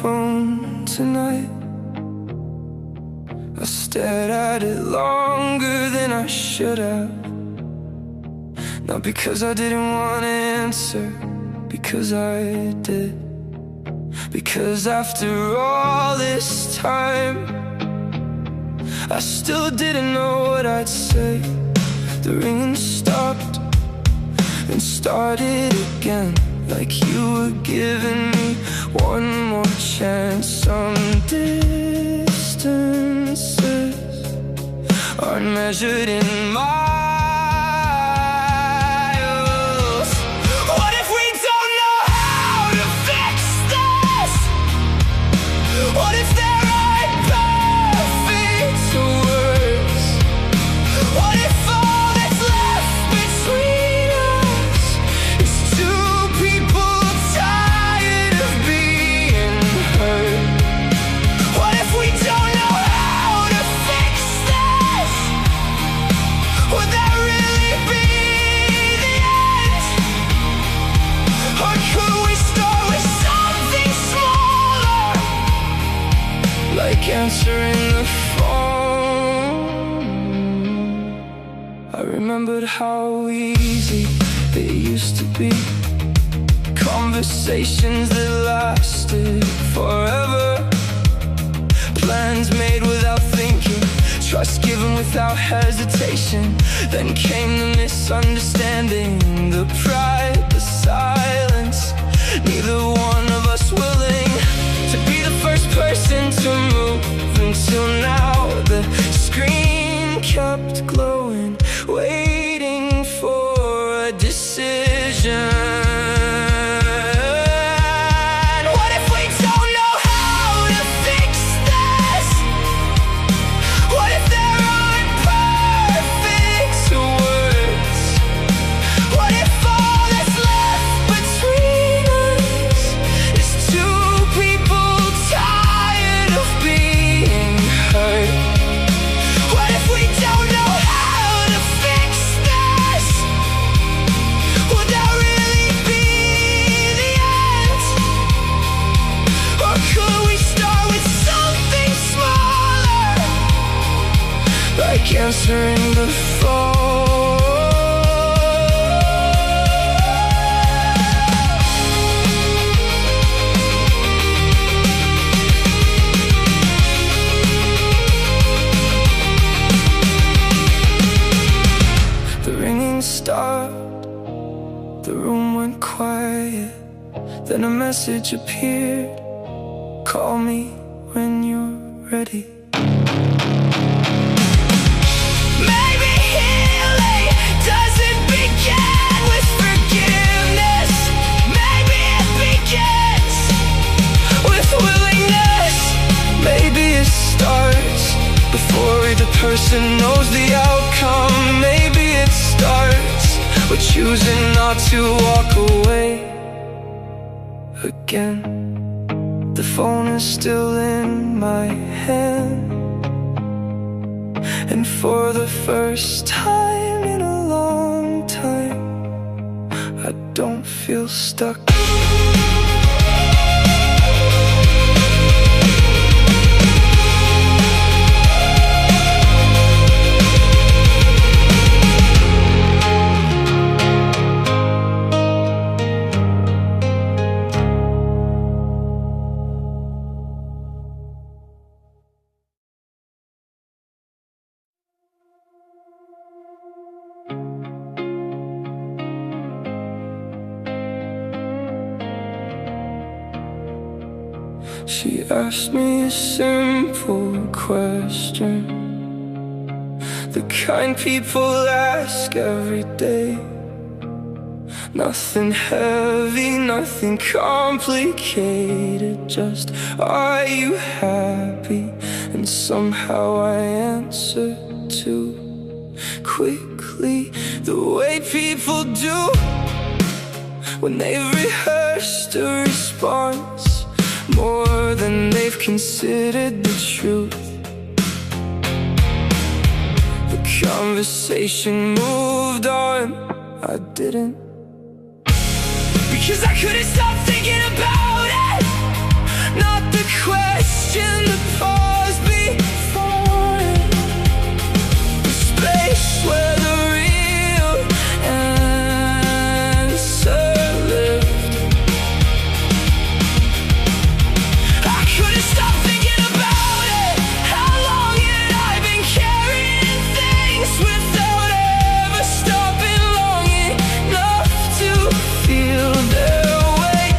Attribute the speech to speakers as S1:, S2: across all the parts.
S1: phone tonight. I stared at it longer than I should have. Not because I didn't want to answer, because I did. Because after all this time, I still didn't know what I'd say. The ringing stopped and started again, like you were giving me one more chance. Some distances aren't measured in miles. What if we don't know how to fix this? What if there aren't perfect words? What if all that's left between us is two people tired of being hurt? What if we don't know how to fix this? Would that really be the end? Or could we start with something smaller, like answering the phone? I remembered how easy it used to be, conversations that lasted forever, plans made without thinking, trust given without hesitation. Then came the misunderstanding, the pride, the silence, neither one of us willing to be the first person to move. Until now the screen kept glowing, waiting for a decision. What if we don't know how to fix this? What if there aren't perfect words? What if all that's left between us is two people tired of being hurt? What if we don't know how to fix this? Would that really be the end? Or could we start with something smaller, like answering the phone? The ringing stopped, the room went quiet. Then a message appeared, call me when you're ready. Maybe healing doesn't begin with forgiveness. Maybe it begins with willingness. Maybe it starts before either person knows the outcome. Maybe it starts with choosing not to walk away again. The phone is still in my hand, and for the first time in a long time, I don't feel stuck. She asked me a simple question, the kind people ask every day. Nothing heavy, nothing complicated, just are you happy? And somehow I answered too quickly, the way people do when they've rehearsed a response more than they've considered the truth. The conversation moved on, I didn't, because I couldn't stop thinking about it. Not the to question the pause before it, the space where the real answer lived. I couldn't stop thinking about it. How long had I been carrying things without ever stopping long enough to feel their weight?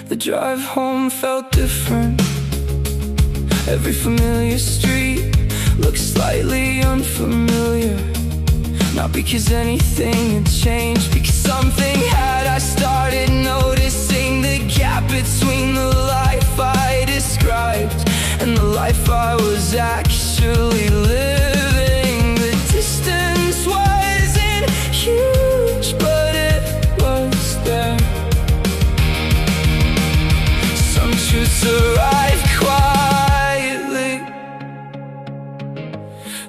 S1: The drive home felt different. Every familiar street looked slightly unfamiliar. Not because anything had changed, because something had. I started noticing the gap between the life I described and the life I was actually living. The distance wasn't huge, but it was there. Some truths arrive quietly,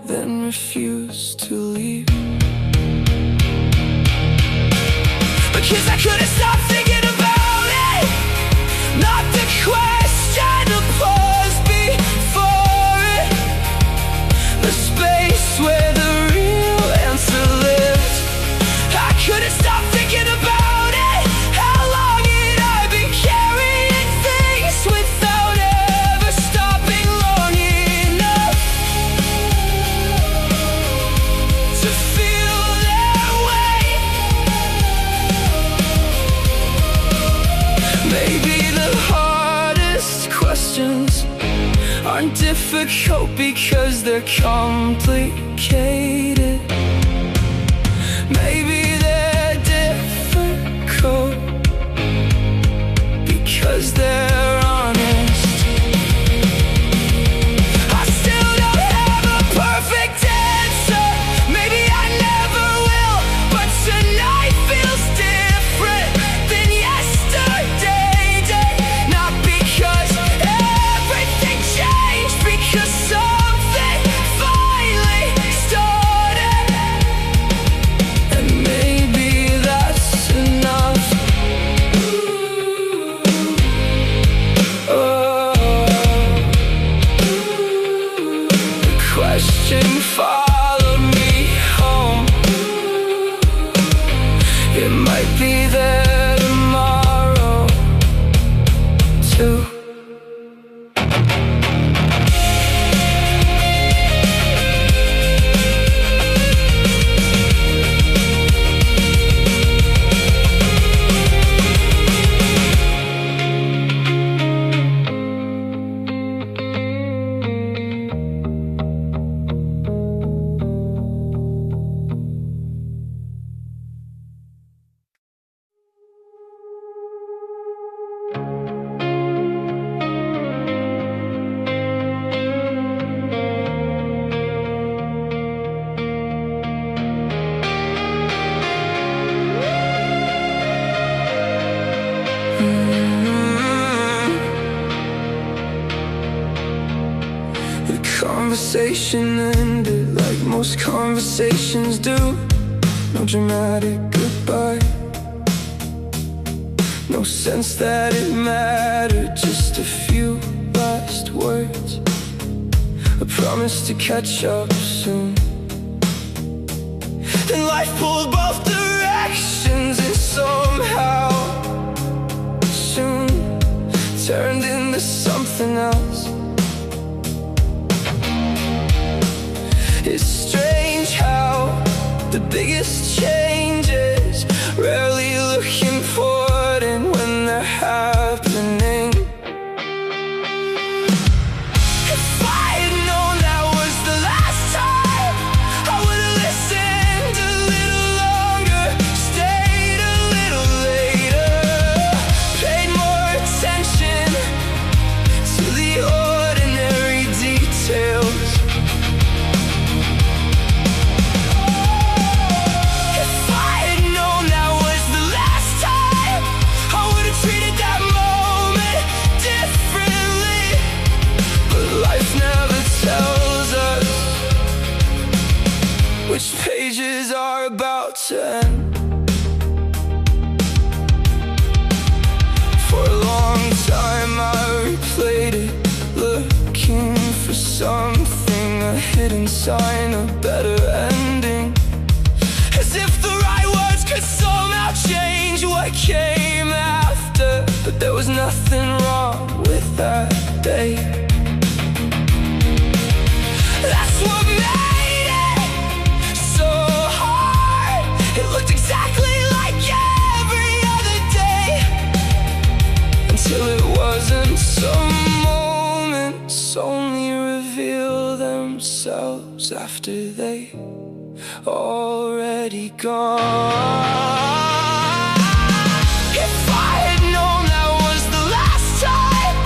S1: then refuse to leave. Because I couldn't stop thinking about it. Not the question, the pause before it, the space where the real answer lived. I couldn't stop thinking about it. How long had I been carrying things without ever stopping long enough to feel their weight? Maybe the hardest questions aren't difficult because they're complicated. Maybe they're difficult because they're honest. I still don't have a perfect answer. Maybe I never will, but tonight feels different than yesterday did. Not because everything changed, because something finally started. And maybe that's enough. The question followed me home. It might be there tomorrow too. The conversation ended like most conversations do. No dramatic goodbye, no sense that it mattered, just a few last words, a promise to catch up soon. Then life pulled both directions and somehow soon turned into something else. It's strange how the biggest changes rarely look important when they're happening. If I had known that was the last time, I would've listened a little longer, stayed a little later, paid more attention to the ordinary details. Which pages are about to end? sign a better ending. As if the right words could somehow change what came after. But there was nothing wrong with that day. That's what made it so hard. It looked exactly like every other day, until it wasn't. Some moments only reveal themselves after they already gone. If I had known that was the last time,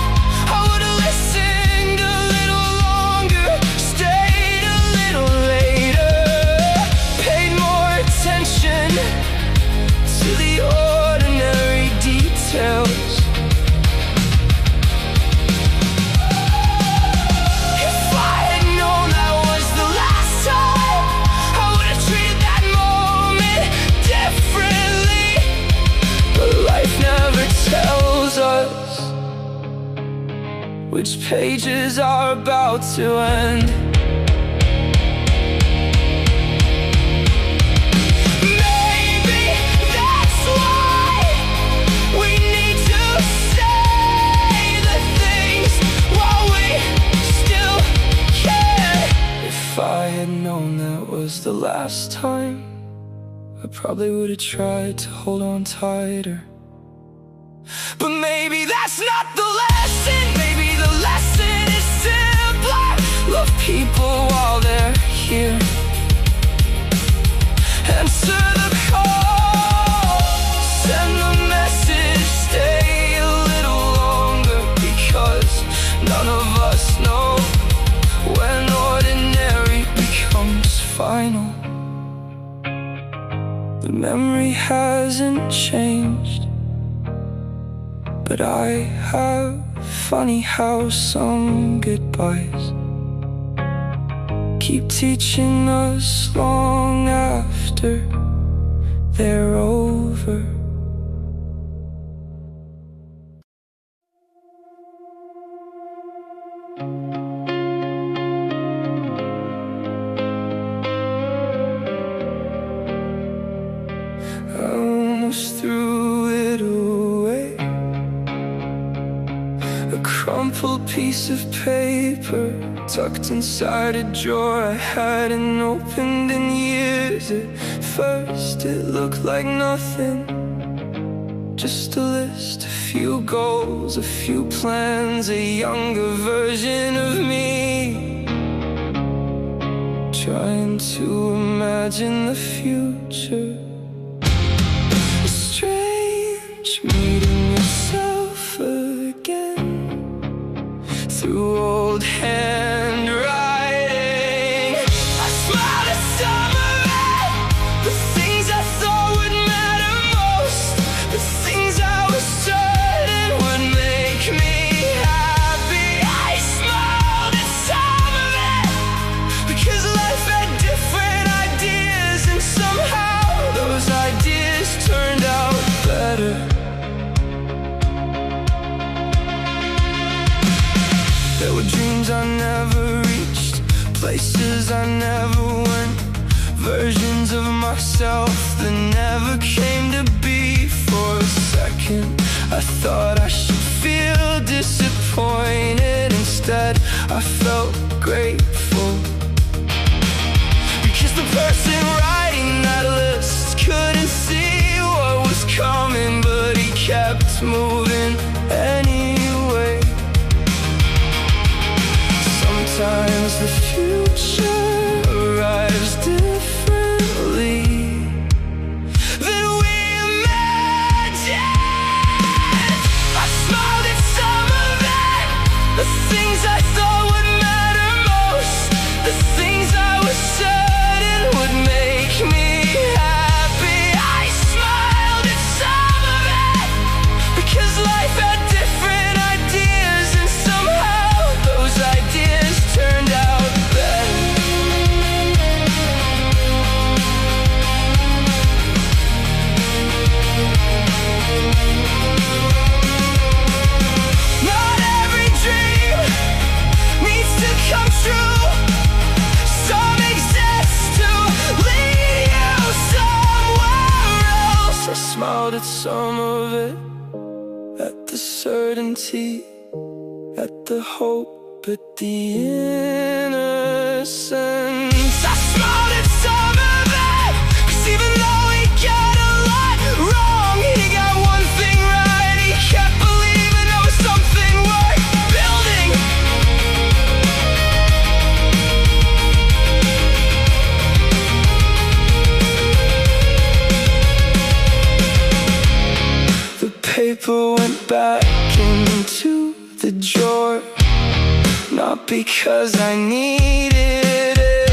S1: I would've listened a little longer, stayed a little later, paid more attention to the ordinary details. Which pages are about to end. Maybe that's why we need to say the things while we still care. If I had known that was the last time, I probably would have tried to hold on tighter. But maybe that's not the lesson. Maybe the lesson is simpler. Love people while they're here. Answer the call, send the message, stay a little longer, because none of us know when ordinary becomes final. The memory hasn't changed, but I have funny how some goodbyes keep teaching us long after they're over. I almost threw it away, a crumpled piece of paper tucked inside a drawer I hadn't opened in years. At first it looked like nothing, just a list, a few goals, a few plans, a younger version of me, trying to imagine the future. A strange meeting yourself again through old handwriting. I smiled at some of it, the things I thought would matter most, the things I was certain would make me happy. I smiled at some of it, because life had different ideas, and somehow those ideas turned out better. There were dreams I never reached, places I never went, versions of myself that never came to be. For a second I thought I should feel disappointed. Instead I felt grateful, because the person writing that list couldn't see what was coming, but he kept moving anyway. Sometimes the future arrives differently than we imagined. I smiled at some of it, the things I thought would matter most, the things I was certain would make me happy. I smiled at some of it, because life had different ideas, and somehow those ideas turned out better. certainty, at the hope, at the innocence. I smiled at some of it, 'cause even though he got a lot wrong, he got one thing right. He kept believing there was something worth building. The paper went back into the drawer, not because I needed it,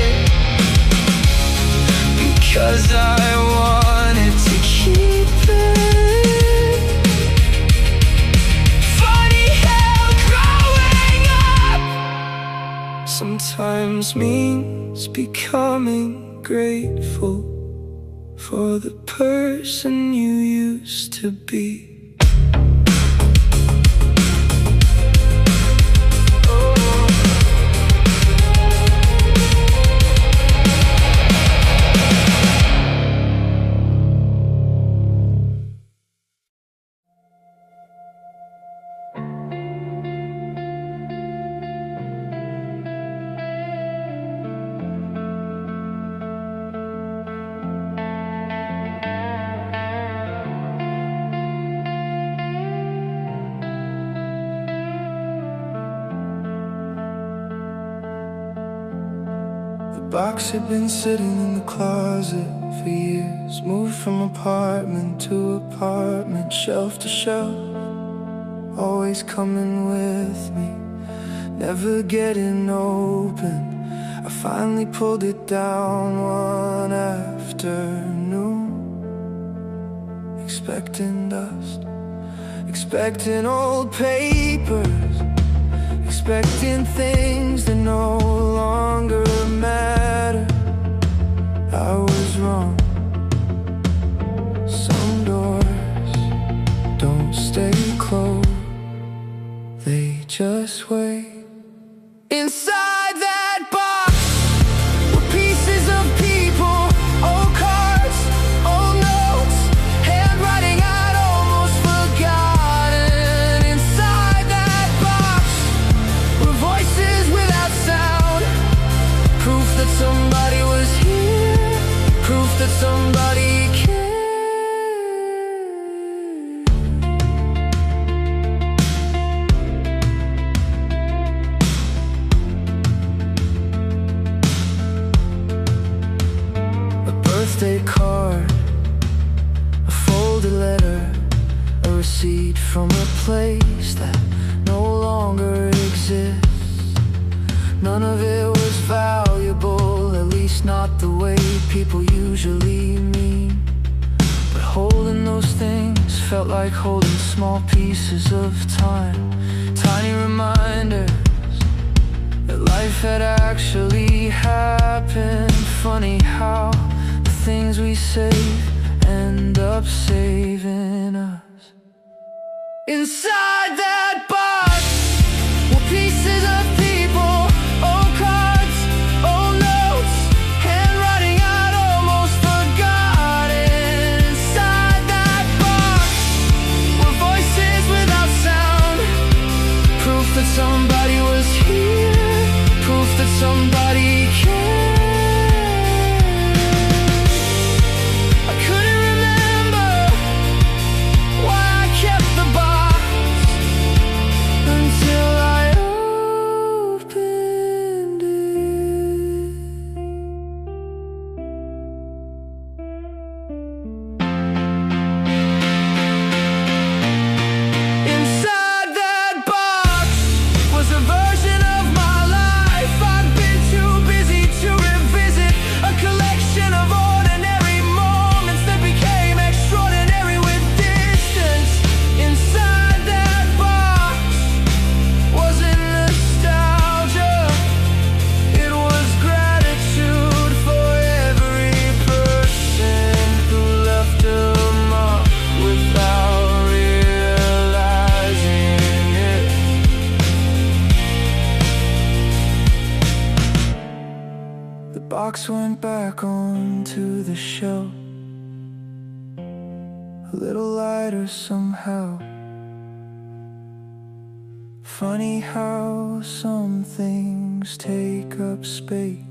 S1: because I wanted to keep it. Funny how growing up sometimes means becoming grateful for the person you used to be. The box had been sitting in the closet for years, moved from apartment to apartment, shelf to shelf, always coming with me, never getting open. I finally pulled it down one afternoon, expecting dust, expecting old papers, expecting things that no longer matter. I was wrong. Some doors don't stay closed, they just wait. Inside that box were pieces of people, old cards, old notes, handwriting I'd almost forgotten. Inside that box were voices without sound, proof that somebody was here, proof that somebody cared. A birthday card, a folded letter, a receipt from a place that no longer exists. None of it was valuable, at least not the way people usually mean. But holding those things felt like holding small pieces of time, tiny reminders that life had actually happened. Funny how the things we save end up saving us. Inside that box were pieces of people, old cards, old notes, handwriting I'd almost forgotten. Inside that box were voices without sound, proof that somebody was here, proof that somebody cared. I couldn't remember why I kept the box until I opened it. Inside that box was a version of my life I'd been too busy to revisit, a collection of ordinary moments that became extraordinary with distance. Inside that box wasn't nostalgia, it was gratitude for every person who left a mark without realizing it. The box went back onto the shelf, a little lighter somehow. funny how some things take up space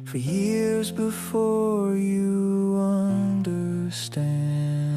S1: for years before you understand.